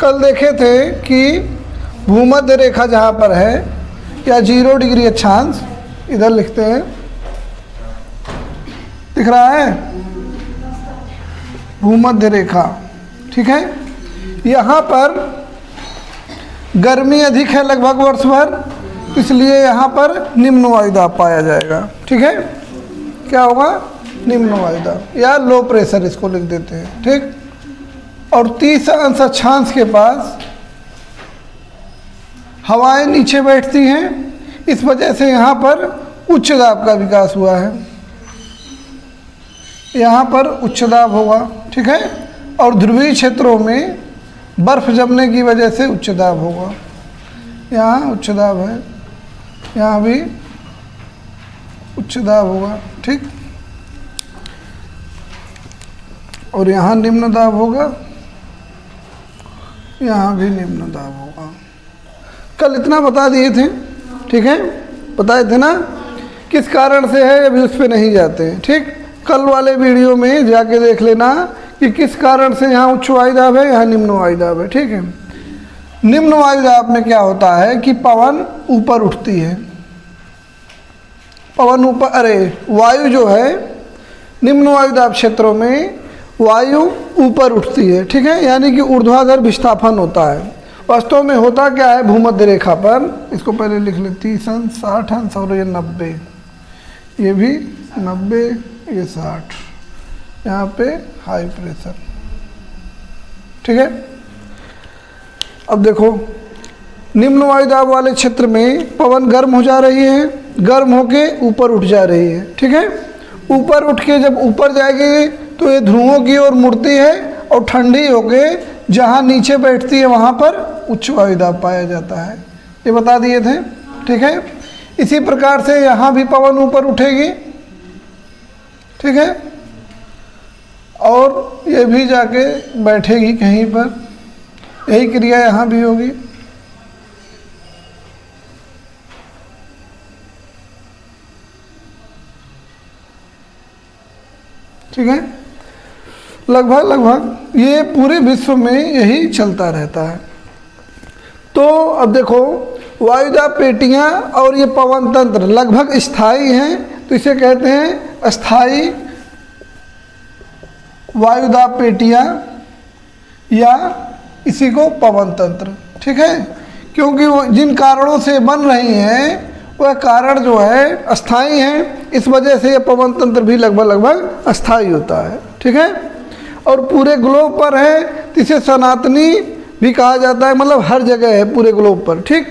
कल देखे थे कि भूमध्य रेखा जहाँ पर है या 0 डिग्री अक्षांश, इधर लिखते हैं, दिख रहा है भूमध्य रेखा, ठीक है। यहाँ पर गर्मी अधिक है लगभग वर्ष भर, इसलिए यहाँ पर निम्न वायुदाब पाया जाएगा, ठीक है। क्या होगा? निम्न वायुदाब या लो प्रेशर इसको लिख देते हैं, ठीक। और 30 अंश अक्षांश के पास हवाएं नीचे बैठती हैं, इस वजह से यहाँ पर उच्च दाब का विकास हुआ है, यहाँ पर उच्च दाब होगा, ठीक है। और ध्रुवीय क्षेत्रों में बर्फ जमने की वजह से उच्च दाब होगा, यहाँ उच्च दाब है, यहाँ भी उच्च दाब होगा, ठीक। और यहाँ निम्न दाब होगा, यहाँ भी निम्न दाब होगा। कल इतना बता दिए थे, ठीक है, बताए थे ना किस कारण से है, अभी उस पर नहीं जाते हैं, ठीक। कल वाले वीडियो में जाके देख लेना कि किस कारण से यहाँ उच्च वायुदाब है, यहाँ निम्न वायुदाब है, ठीक है। निम्न वायुदाब में क्या होता है कि पवन ऊपर उठती है, पवन ऊपर, अरे वायु जो है निम्न वायुदाब क्षेत्रों में वायु ऊपर उठती है, ठीक है, यानी कि ऊर्ध्वाधर विस्थापन होता है। वास्तव में होता क्या है भूमध्य रेखा पर, इसको पहले लिख ले, 30 अंश, 60 अंश और ये 90, ये भी 90, ये 60, यहाँ पे हाई प्रेशर, ठीक है। अब देखो निम्न वायुदाब वाले क्षेत्र में पवन गर्म हो जा रही है, गर्म होके ऊपर उठ जा रही है, ठीक है। ऊपर उठ के जब ऊपर जाएगी तो ये ध्रुवों की ओर मुड़ती है और ठंडी होके जहाँ नीचे बैठती है वहाँ पर उच्च वायुदाब पाया जाता है, ये बता दिए थे, ठीक है। इसी प्रकार से यहाँ भी पवन ऊपर उठेगी, ठीक है, और ये भी जाके बैठेगी कहीं पर, यही क्रिया यहाँ भी होगी, ठीक है। लगभग ये पूरे विश्व में यही चलता रहता है। तो अब देखो वायुदाब पेटियाँ और ये पवन तंत्र लगभग स्थायी हैं, तो इसे कहते हैं अस्थायी वायुदाब पेटियाँ या इसी को पवन तंत्र, ठीक है। क्योंकि वो जिन कारणों से बन रही हैं वह कारण जो है अस्थायी हैं, इस वजह से ये पवन तंत्र भी लगभग अस्थायी होता है, ठीक है। और पूरे ग्लोब पर है तो इसे सनातनी भी कहा जाता है, मतलब हर जगह है पूरे ग्लोब पर, ठीक।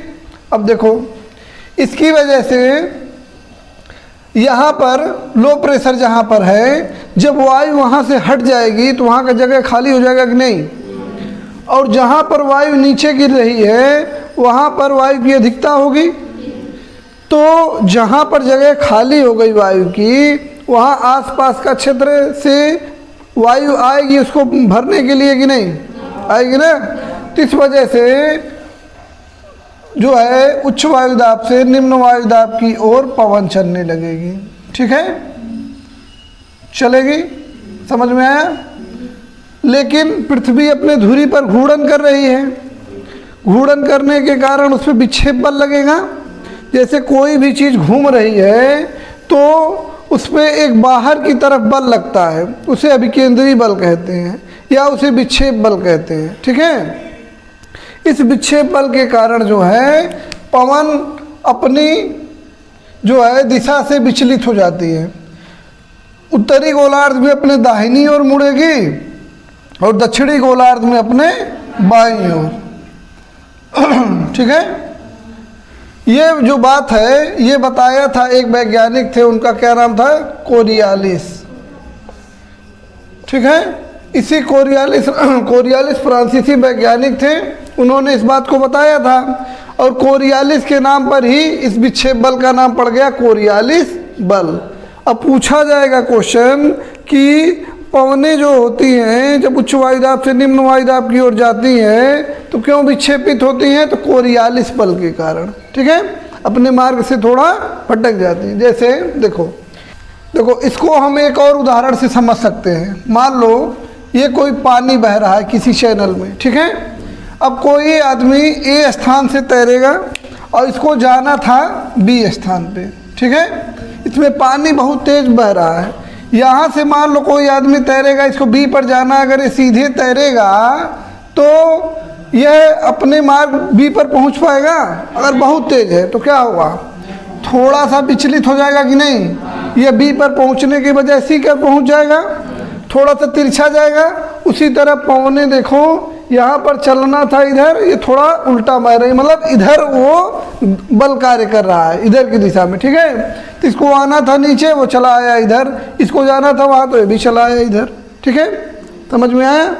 अब देखो इसकी वजह से यहाँ पर लो प्रेशर जहाँ पर है, जब वायु वहाँ से हट जाएगी तो वहाँ का जगह खाली हो जाएगा कि नहीं, और जहाँ पर वायु नीचे गिर रही है वहाँ पर वायु की अधिकता होगी, तो जहाँ पर जगह खाली हो गई वायु की वहाँ आसपास का क्षेत्र से वायु आएगी उसको भरने के लिए कि नहीं आएगी ना। तो इस वजह से जो है उच्च वायुदाब से निम्न वायुदाब की ओर पवन चलने लगेगी, ठीक है, चलेगी, समझ में आया। लेकिन पृथ्वी अपने धुरी पर घूर्णन कर रही है, घूर्णन करने के कारण उस पर विक्षेप बल लगेगा। जैसे कोई भी चीज़ घूम रही है तो उस पर एक बाहर की तरफ बल लगता है, उसे अभिकेंद्री बल कहते हैं या उसे विक्षेप बल कहते हैं, ठीक है। इस विक्षेप बल के कारण जो है पवन अपनी जो है दिशा से विचलित हो जाती है, उत्तरी गोलार्ध में अपने दाहिनी ओर मुड़ेगी और दक्षिणी गोलार्ध में अपने बाईं ओर, ठीक है। ये जो बात है ये बताया था एक वैज्ञानिक थे, उनका क्या नाम था, कोरियालिस, ठीक है। इसी कोरियालिस फ्रांसीसी वैज्ञानिक थे, उन्होंने इस बात को बताया था और कोरियालिस के नाम पर ही इस विक्षेप बल का नाम पड़ गया कोरियालिस बल। अब पूछा जाएगा क्वेश्चन कि पवनें जो होती हैं जब उच्च वायुदाब से निम्न वायुदाब की ओर जाती हैं तो क्यों विक्षेपित होती हैं, तो कोरियालिस बल के कारण, ठीक है, अपने मार्ग से थोड़ा भटक जाती हैं। जैसे देखो इसको हम एक और उदाहरण से समझ सकते हैं। मान लो ये कोई पानी बह रहा है किसी चैनल में, ठीक है। अब कोई आदमी ए स्थान से तैरेगा और इसको जाना था बी स्थान पे, ठीक है। इसमें पानी बहुत तेज बह रहा है, यहाँ से मान लो कोई आदमी तैरेगा, इसको बी पर जाना, अगर ये सीधे तैरेगा तो यह अपने मार्ग बी पर पहुँच पाएगा? अगर बहुत तेज है तो क्या होगा, थोड़ा सा विचलित हो जाएगा कि नहीं, ये बी पर पहुंचने के बजाय सी पर पहुंच जाएगा, थोड़ा सा तिरछा जाएगा। उसी तरह पवन ने देखो यहाँ पर चलना था इधर, ये थोड़ा उल्टा मार रही, मतलब इधर वो बल कार्य कर रहा है इधर की दिशा में, ठीक है। तो इसको आना था नीचे, वो चला आया इधर, इसको जाना था वहाँ तो ये भी चला आया इधर, ठीक है। समझ में आया?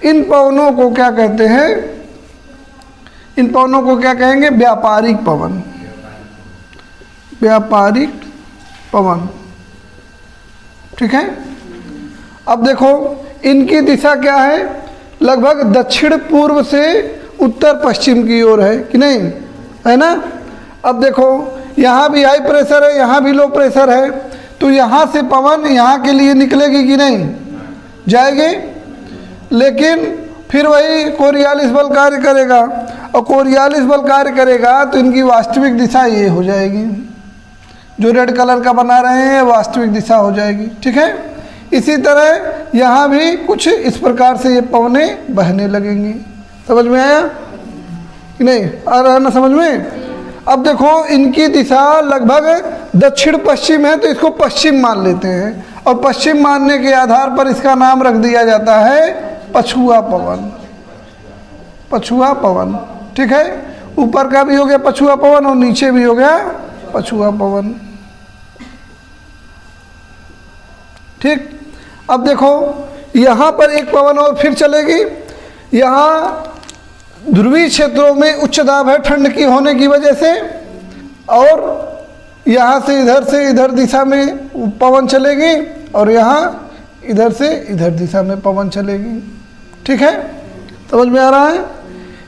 इन पवनों को क्या कहते हैं, इन पवनों को क्या कहेंगे? व्यापारिक पवन, व्यापारिक पवन, ठीक है। अब देखो इनकी दिशा क्या है, लगभग दक्षिण पूर्व से उत्तर पश्चिम की ओर है कि नहीं, है ना। अब देखो यहाँ भी हाई प्रेशर है, यहाँ भी लो प्रेशर है, तो यहाँ से पवन यहाँ के लिए निकलेगी कि नहीं, जाएगी, लेकिन फिर वही कोरियालिस बल कार्य करेगा, और कोरियालिस बल कार्य करेगा तो इनकी वास्तविक दिशा ये हो जाएगी, जो रेड कलर का बना रहे हैं वास्तविक दिशा हो जाएगी, ठीक है। इसी तरह यहाँ भी कुछ इस प्रकार से ये पवनें बहने लगेंगी। समझ में आया कि नहीं? आ रहा है ना समझ में? अब देखो इनकी दिशा लगभग दक्षिण पश्चिम है, तो इसको पश्चिम मान लेते हैं, और पश्चिम मानने के आधार पर इसका नाम रख दिया जाता है पछुआ पवन, पछुआ पवन, ठीक है। ऊपर का भी हो गया पछुआ पवन और नीचे भी हो गया पछुआ पवन, ठीक। अब देखो यहाँ पर एक पवन और फिर चलेगी, यहाँ ध्रुवीय क्षेत्रों में उच्च दाब है ठंड की होने की वजह से, और यहाँ से इधर दिशा में पवन चलेगी, और यहाँ इधर से इधर दिशा में पवन चलेगी, ठीक है। समझ में आ रहा है?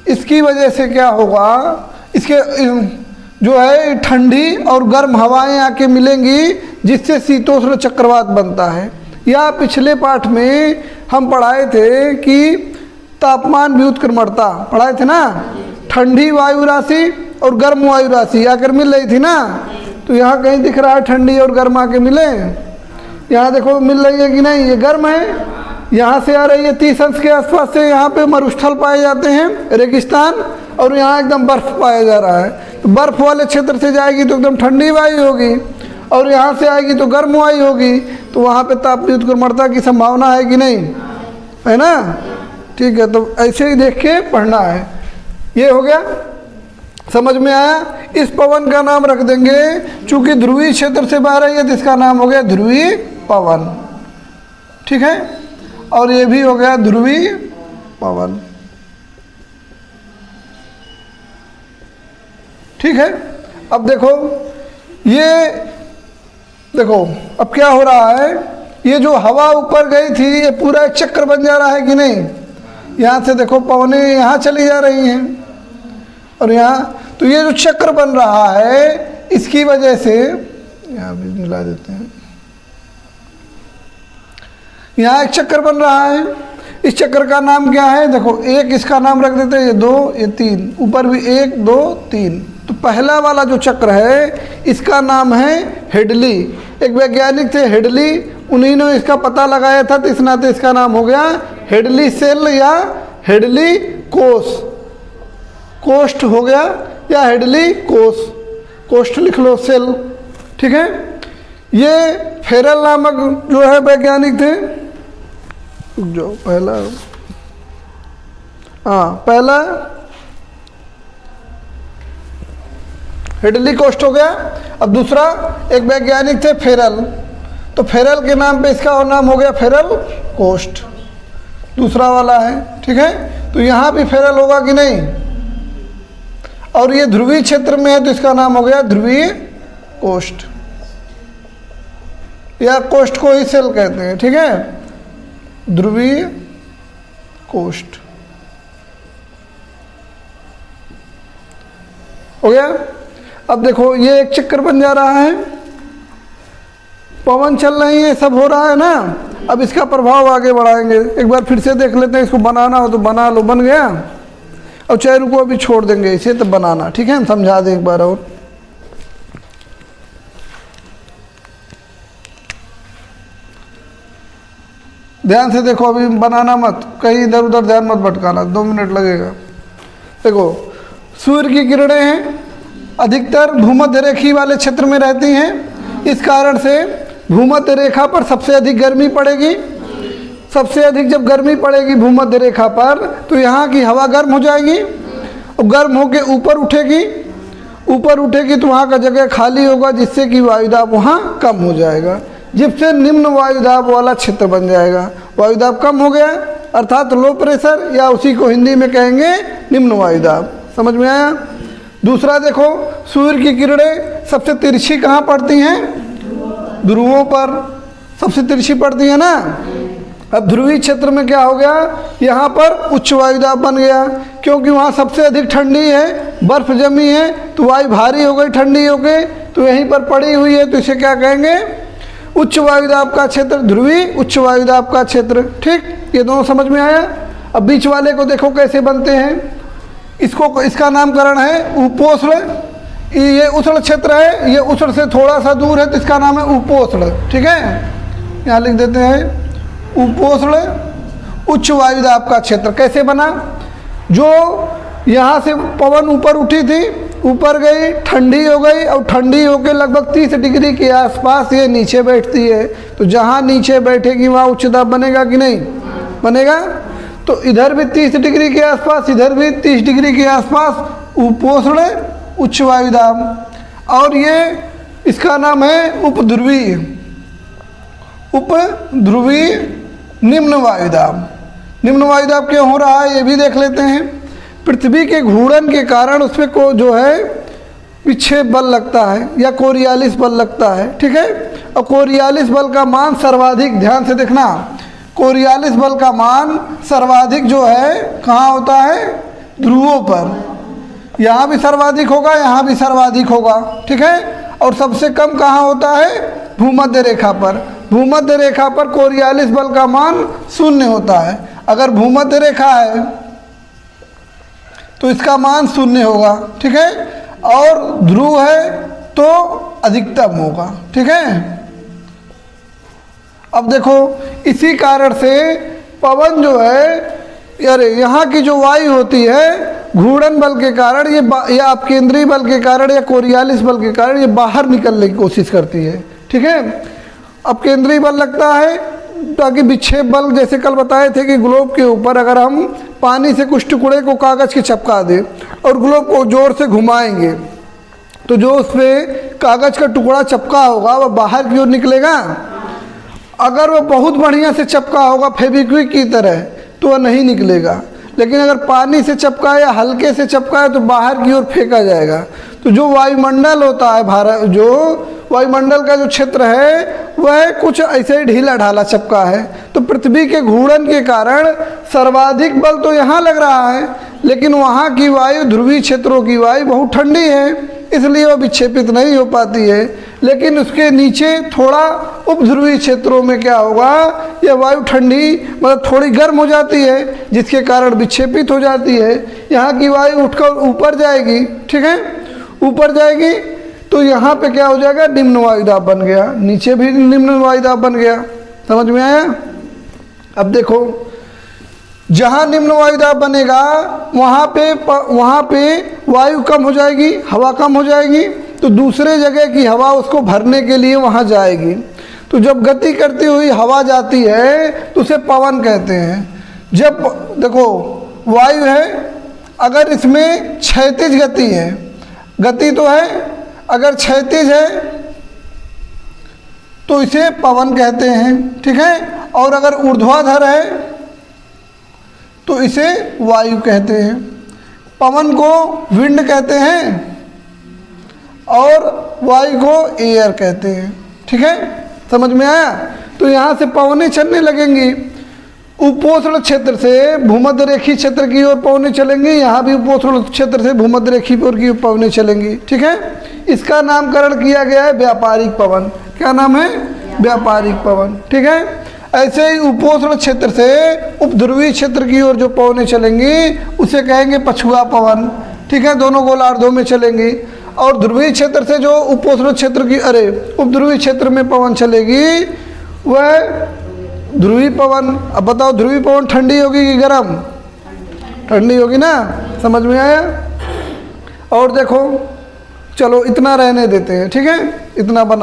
इसकी वजह से क्या होगा, इसके जो है ठंडी और गर्म हवाएं आके मिलेंगी, जिससे शीतोष्ण चक्रवात बनता है। या पिछले पाठ में हम पढ़ाए थे कि तापमान व्युत्क्रमणता पढ़ाए थे ना, ठंडी वायु राशि और गर्म वायु राशि आकर मिल रही थी ना, तो यहाँ कहीं दिख रहा है ठंडी और गर्म आके मिले, यहाँ देखो मिल रही है कि नहीं, ये गर्म है, यहाँ से आ रही है 30 अंश के आसपास से, यहाँ पे मरुस्थल पाए जाते हैं रेगिस्तान, और यहाँ एकदम बर्फ पाया जा रहा है, तो बर्फ वाले क्षेत्र से जाएगी तो एकदम ठंडी वायु होगी, और यहाँ से आएगी तो गर्म वायु होगी, तो वहाँ पे ताप व्युत्क्रमणता की संभावना है कि नहीं, है ना, ठीक है। तो ऐसे ही देख के पढ़ना है। ये हो गया, समझ में आया? इस पवन का नाम रख देंगे, चूंकि ध्रुवीय क्षेत्र से बह रही है तो इसका नाम हो गया ध्रुवीय पवन, ठीक है। और ये भी हो गया ध्रुवीय पवन, ठीक है। अब देखो देखो अब क्या हो रहा है, ये जो हवा ऊपर गई थी ये पूरा एक चक्र बन जा रहा है कि नहीं, यहाँ से देखो पवनें यहाँ चली जा रही हैं, और यहाँ, तो ये जो चक्र बन रहा है इसकी वजह से, यहाँ भी मिला देते हैं, यहाँ एक चक्र बन रहा है, इस चक्र का नाम क्या है, देखो एक इसका नाम रख देते हैं, ये 2 ये 3, ऊपर भी 1 2 3, तो पहला वाला जो चक्र है इसका नाम है हेडली। एक वैज्ञानिक थे हेडली, उन्हीं ने इसका पता लगाया था, तो इस नाते इसका नाम हो गया हेडली सेल या हेडली कोष, कोष्ठ हो गया, या हेडली कोष, कोष्ठ लिख लो सेल, ठीक है। ये फेरल नामक जो है वैज्ञानिक थे, जो पहला हेडली कोष्ठ हो गया। अब दूसरा एक वैज्ञानिक थे फेरल, तो फेरल के नाम पे इसका और नाम हो गया फेरल कोष्ठ, दूसरा वाला है, ठीक है। तो यहाँ भी फेरल होगा कि नहीं, और ये ध्रुवीय क्षेत्र में है तो इसका नाम हो गया ध्रुवीय कोष्ठ, या कोष्ठ को ही सेल कहते हैं, ठीक है, ध्रुवीय कोष्ठ हो गया। अब देखो ये एक चक्कर बन जा रहा है, पवन चल रही है, सब हो रहा है ना। अब इसका प्रभाव आगे बढ़ाएंगे, एक बार फिर से देख लेते हैं, इसको बनाना हो तो बना लो, बन गया, और चेहरे को अभी छोड़ देंगे इसे, तब बनाना, ठीक है। हम समझा दें एक बार और। ध्यान से देखो, अभी बनाना मत, कहीं इधर उधर ध्यान मत भटकाना, 2 मिनट लगेगा। देखो, सूर्य की किरणें हैं अधिकतर भूमध्य रेखी वाले क्षेत्र में रहती हैं, इस कारण से भूमध्य रेखा पर सबसे अधिक गर्मी पड़ेगी। सबसे अधिक जब गर्मी पड़ेगी भूमध्य रेखा पर, तो यहाँ की हवा गर्म हो जाएगी और गर्म होकर ऊपर उठेगी। ऊपर उठेगी तो वहाँ का जगह खाली होगा, जिससे कि वायुदाब वहाँ कम हो जाएगा, जिससे निम्न वायुदाब वाला क्षेत्र बन जाएगा। वायुदाब कम हो गया अर्थात लो प्रेशर, या उसी को हिंदी में कहेंगे निम्न वायुदाब। समझ में आया? दूसरा देखो, सूर्य की किरणें सबसे तिरछी कहाँ पड़ती हैं? ध्रुवों पर सबसे तिरछी पड़ती है ना। अब ध्रुवीय क्षेत्र में क्या हो गया, यहाँ पर उच्च वायुदाब बन गया, क्योंकि वहाँ सबसे अधिक ठंडी है, बर्फ जमी है, तो वायु भारी हो गई ठंडी हो गई, तो यहीं पर पड़ी हुई है, तो इसे क्या कहेंगे? उच्च वायुदाब का क्षेत्र, ध्रुवीय उच्च वायुदाब का क्षेत्र। ठीक, ये दोनों समझ में आया। अब बीच वाले को देखो कैसे बनते हैं। इसका नामकरण है उपोष्ण। ये उष्ण क्षेत्र है, ये उष्ण से थोड़ा सा दूर है, तो इसका नाम है उपोष्ण। ठीक है, यहाँ लिख देते हैं उपोष्ण उच्च वायुदाब का क्षेत्र। कैसे बना? जो यहाँ से पवन ऊपर उठी थी, ऊपर गई, ठंडी हो गई, और ठंडी होकर लगभग 30 डिग्री के आसपास ये नीचे बैठती है। तो जहाँ नीचे बैठेगी वहाँ उच्च दाब बनेगा कि नहीं बनेगा? तो इधर भी 30 डिग्री के आसपास, इधर भी 30 डिग्री के आसपास उपोष्ण उच्च वायुदाब। और ये इसका नाम है उपध्रुवीय। उपध्रुवीय निम्न वायुदाब। निम्न वायुदाब क्यों हो रहा है ये भी देख लेते हैं। पृथ्वी के घूर्णन के कारण उसमें को जो है विक्षेप बल लगता है या कोरियालिस बल लगता है। ठीक है, और कोरियालिस बल का मान सर्वाधिक, ध्यान से देखना, कोरियालिस बल का मान सर्वाधिक जो है कहाँ होता है? ध्रुवों पर। यहाँ भी सर्वाधिक होगा, यहाँ भी सर्वाधिक होगा। ठीक है, और सबसे कम कहाँ होता है? भूमध्य रेखा पर। भूमध्य रेखा पर कोरियालिस बल का मान 0 होता है। अगर भूमध्य रेखा है तो इसका मान 0 होगा। ठीक है, और ध्रुव है तो अधिकतम होगा। ठीक है, अब देखो इसी कारण से पवन जो है, अरे यहाँ की जो वायु होती है घूर्णन बल के कारण ये या अपकेंद्रीय बल के कारण या कोरियालिस बल के कारण ये बाहर निकलने की कोशिश करती है। ठीक है, अपकेंद्रीय बल लगता है ताकि विक्षेप बल, जैसे कल बताए थे कि ग्लोब के ऊपर अगर हम पानी से कुछ टुकड़े को कागज़ के चिपका दें और ग्लोब को जोर से घुमाएंगे, तो जो उस पर कागज़ का टुकड़ा चिपका होगा वह बाहर की ओर निकलेगा। अगर वह बहुत बढ़िया से चिपका होगा फेविक्विक की तरह तो वह नहीं निकलेगा, लेकिन अगर पानी से चिपका है या हल्के से चिपका है तो बाहर की ओर फेंका जाएगा। तो जो वायुमंडल होता है भारत, जो वायुमंडल का जो क्षेत्र है वह कुछ ऐसे ही ढीला ढाला चिपका है। तो पृथ्वी के घूर्णन के कारण सर्वाधिक बल तो यहाँ लग रहा है, लेकिन वहाँ की वायु, ध्रुवीय क्षेत्रों की वायु बहुत ठंडी है, इसलिए वह विक्षेपित नहीं हो पाती है। लेकिन उसके नीचे थोड़ा उपध्रुवीय क्षेत्रों में क्या होगा, यह वायु ठंडी मतलब थोड़ी गर्म हो जाती है, जिसके कारण विक्षेपित हो जाती है। यहाँ की वायु उठकर ऊपर जाएगी। ठीक है, ऊपर जाएगी तो यहाँ पे क्या हो जाएगा? निम्न वायुदाब बन गया। नीचे भी निम्न वायुदाब बन गया। समझ में आया? अब देखो, जहाँ निम्न वायुदाब बनेगा वहाँ पे वायु कम हो जाएगी, हवा कम हो जाएगी, तो दूसरे जगह की हवा उसको भरने के लिए वहाँ जाएगी। तो जब गति करती हुई हवा जाती है तो उसे पवन कहते हैं। जब देखो वायु है, अगर इसमें क्षैतिज गति है, गति तो है, अगर क्षैतिज है तो इसे पवन कहते हैं। ठीक है, और अगर ऊर्ध्वाधर है तो इसे वायु कहते हैं। पवन को विंड कहते हैं और वायु को एयर कहते हैं। ठीक है, समझ में आया? तो यहाँ से पवनें चलने लगेंगी, उपोष्ण क्षेत्र से भूमध्य रेखी क्षेत्र की ओर पवनें चलेंगी, यहाँ भी उपोष्ण क्षेत्र से भूमध्य रेखी ओर की पवनें चलेंगी। ठीक है, इसका नामकरण किया गया है व्यापारिक पवन। क्या नाम है? व्यापारिक पवन। ठीक है, ऐसे ही उपोष्ण क्षेत्र से उपध्रुवीय क्षेत्र की ओर जो पवनें चलेंगी उसे कहेंगे पछुआ पवन, ठीक है, दोनों गोलार्धों में चलेंगी। और ध्रुवीय क्षेत्र से जो उपोष्ण क्षेत्र की उपध्रुवीय क्षेत्र में पवन चलेगी वह ध्रुवीय पवन। अब बताओ ध्रुवीय पवन ठंडी होगी कि गर्म? ठंडी होगी ना, समझ में आया? और देखो चलो इतना रहने देते हैं, ठीक है, इतना बना।